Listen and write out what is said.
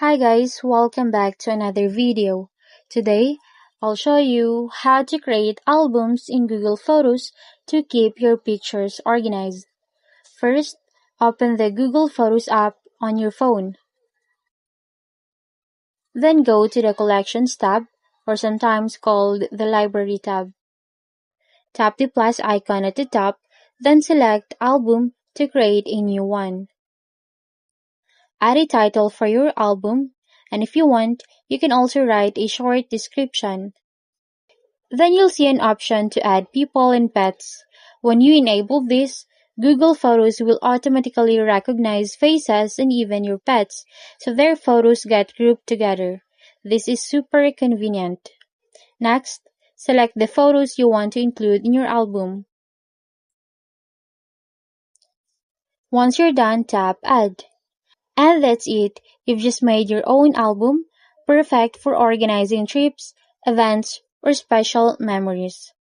Hi guys, welcome back to another video. Today, I'll show you how to create albums in Google Photos to keep your pictures organized. First, open the Google Photos app on your phone. Then go to the Collections tab, or sometimes called the Library tab. Tap the plus icon at the top, then select Album to create a new one. Add a title for your album, and if you want, you can also write a short description. Then you'll see an option to add people and pets. When you enable this, Google Photos will automatically recognize faces and even your pets, so their photos get grouped together. This is super convenient. Next, select the photos you want to include in your album. Once you're done, tap Add. And that's it. You've just made your own album, perfect for organizing trips, events, or special memories.